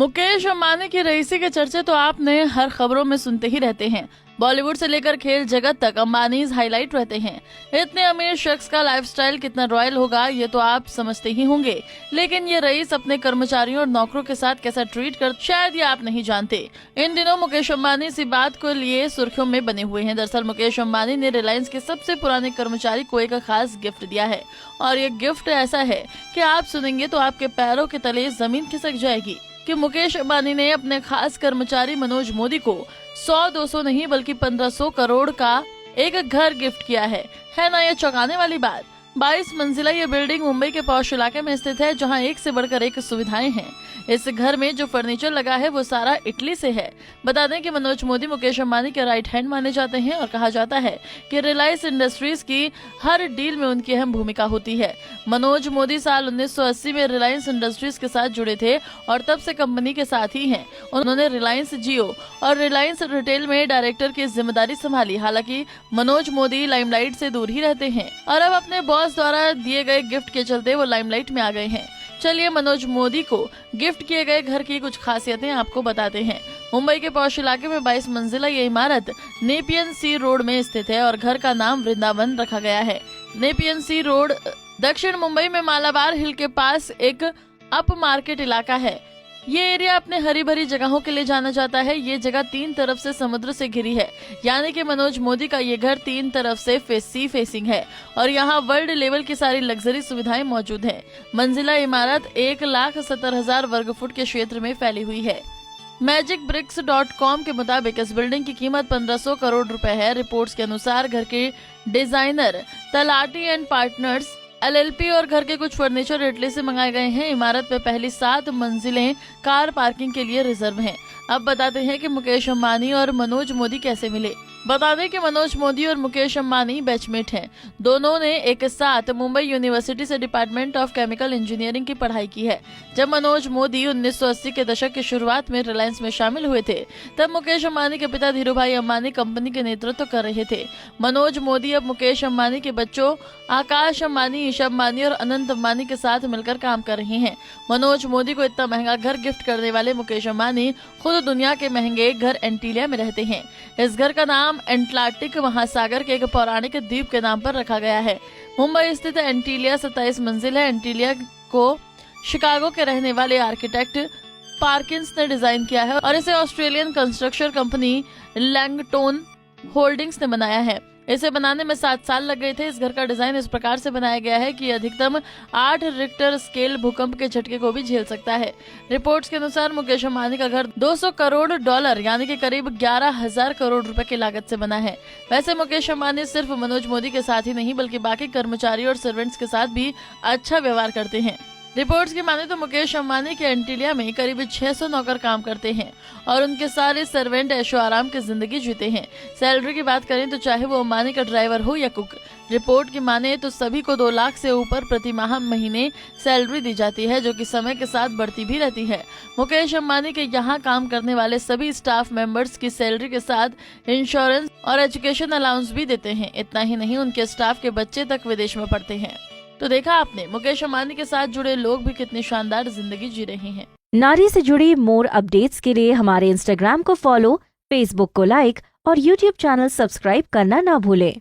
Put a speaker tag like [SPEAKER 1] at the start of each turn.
[SPEAKER 1] मुकेश अंबानी की रईसी के चर्चे तो आपने हर खबरों में सुनते ही रहते हैं। बॉलीवुड से लेकर खेल जगत तक अंबानीज हाईलाइट रहते हैं। इतने अमीर शख्स का लाइफस्टाइल कितना रॉयल होगा ये तो आप समझते ही होंगे, लेकिन ये रईस अपने कर्मचारियों और नौकरों के साथ कैसा ट्रीट कर शायद ये आप नहीं जानते। इन दिनों मुकेश अंबानी इसी बात को लिए सुर्खियों में बने हुए हैं। दरअसल मुकेश अंबानी ने रिलायंस के सबसे पुराने कर्मचारी को एक खास गिफ्ट दिया है, और ये गिफ्ट ऐसा है कि आप सुनेंगे तो आपके पैरों के तले जमीन खिसक जाएगी कि मुकेश अंबानी ने अपने खास कर्मचारी मनोज मोदी को 100-200 नहीं बल्कि 1500 करोड़ का एक घर गिफ्ट किया है ना ये चौंकाने वाली बात। 22 मंजिला ये बिल्डिंग मुंबई के पॉश इलाके में स्थित है, जहां एक से बढ़कर एक सुविधाएं हैं। इस घर में जो फर्नीचर लगा है वो सारा इटली से है। बता दें कि मनोज मोदी मुकेश अंबानी के राइट हैंड माने जाते हैं और कहा जाता है कि रिलायंस इंडस्ट्रीज की हर डील में उनकी अहम भूमिका होती है। मनोज मोदी साल 1980 में रिलायंस इंडस्ट्रीज के साथ जुड़े थे और तब से कंपनी के साथ ही हैं। उन्होंने रिलायंस जियो और रिलायंस रिटेल में डायरेक्टर की जिम्मेदारी संभाली। हालांकि मनोज मोदी लाइमलाइट से दूर ही रहते हैं और अब अपने बॉस द्वारा दिए गए गिफ्ट के चलते वो लाइमलाइट में आ गए हैं। चलिए मनोज मोदी को गिफ्ट किए गए घर की कुछ खासियतें आपको बताते हैं। मुंबई के पॉश इलाके में 22 मंजिला ये इमारत नेपियन सी रोड में स्थित है और घर का नाम वृंदावन रखा गया है। नेपियन सी रोड दक्षिण मुंबई में मालाबार हिल के पास एक अप मार्केट इलाका है। ये एरिया अपने हरी भरी जगहों के लिए जाना जाता है। ये जगह 3 तरफ से समुद्र से घिरी है, यानी कि मनोज मोदी का ये घर 3 तरफ से सी फेसिंग है और यहाँ वर्ल्ड लेवल की सारी लग्जरी सुविधाएं मौजूद हैं। मंजिला इमारत 1,70,000 वर्ग फुट के क्षेत्र में फैली हुई है। magicbricks.com के मुताबिक इस बिल्डिंग की कीमत 1500 करोड़ रुपए है। रिपोर्ट्स के अनुसार घर के designer talati and partners LLP और घर के कुछ फर्नीचर इटली से मंगाए गए हैं। इमारत में पहली 7 मंजिलें कार पार्किंग के लिए रिजर्व हैं। अब बताते हैं कि मुकेश अंबानी और मनोज मोदी कैसे मिले। बता दें कि मनोज मोदी और मुकेश अंबानी बैचमेट हैं। दोनों ने एक साथ मुंबई यूनिवर्सिटी से डिपार्टमेंट ऑफ केमिकल इंजीनियरिंग की पढ़ाई की है। जब मनोज मोदी 1980 के दशक की शुरुआत में रिलायंस में शामिल हुए थे, तब मुकेश अंबानी के पिता धीरूभाई अंबानी कंपनी के नेतृत्व कर रहे थे। मनोज मोदी अब मुकेश अंबानी के बच्चों आकाश अंबानी, ईशा अंबानी और अनंत अंबानी के साथ मिलकर काम कर रहे हैं। मनोज मोदी को इतना महंगा घर गिफ्ट करने वाले मुकेश अंबानी खुद दुनिया के महंगे घर एंटीलिया में रहते हैं। इस घर का नाम एटलांटिक महासागर के एक पौराणिक द्वीप के नाम पर रखा गया है। मुंबई स्थित एंटीलिया 27 मंजिल है। एंटीलिया को शिकागो के रहने वाले आर्किटेक्ट पार्किंस ने डिजाइन किया है और इसे ऑस्ट्रेलियन कंस्ट्रक्शन कंपनी लैंगटोन होल्डिंग्स ने बनाया है। इसे बनाने में 7 साल लग गए थे। इस घर का डिजाइन इस प्रकार से बनाया गया है कि अधिकतम 8 रिक्टर स्केल भूकंप के झटके को भी झेल सकता है। रिपोर्ट्स के अनुसार मुकेश अंबानी का घर 200 करोड़ डॉलर यानी कि करीब 11,000 करोड़ रुपए की लागत से बना है। वैसे मुकेश अंबानी सिर्फ मनोज मोदी के साथ ही नहीं बल्कि बाकी कर्मचारियों और सर्वेंट्स के साथ भी अच्छा व्यवहार करते हैं। रिपोर्ट्स की माने तो मुकेश अंबानी के एंटीलिया में करीब 600 नौकर काम करते हैं और उनके सारे सर्वेंट ऐशो आराम की जिंदगी जीते हैं। सैलरी की बात करें तो चाहे वो अंबानी का ड्राइवर हो या कुक, रिपोर्ट की माने तो सभी को 2 लाख से ऊपर प्रति माह महीने सैलरी दी जाती है, जो कि समय के साथ बढ़ती भी रहती है। मुकेश अंबानी के यहाँ काम करने वाले सभी स्टाफ मेंबर्स की सैलरी के साथ इंश्योरेंस और एजुकेशन अलाउंस भी देते हैं। इतना ही नहीं, उनके स्टाफ के बच्चे तक विदेश में पढ़ते हैं। तो देखा आपने, मुकेश अंबानी के साथ जुड़े लोग भी कितनी शानदार जिंदगी जी रहे हैं।
[SPEAKER 2] नारी से जुड़ी मोर अपडेट्स के लिए हमारे इंस्टाग्राम को फॉलो, फेसबुक को लाइक और यूट्यूब चैनल सब्सक्राइब करना ना भूलें।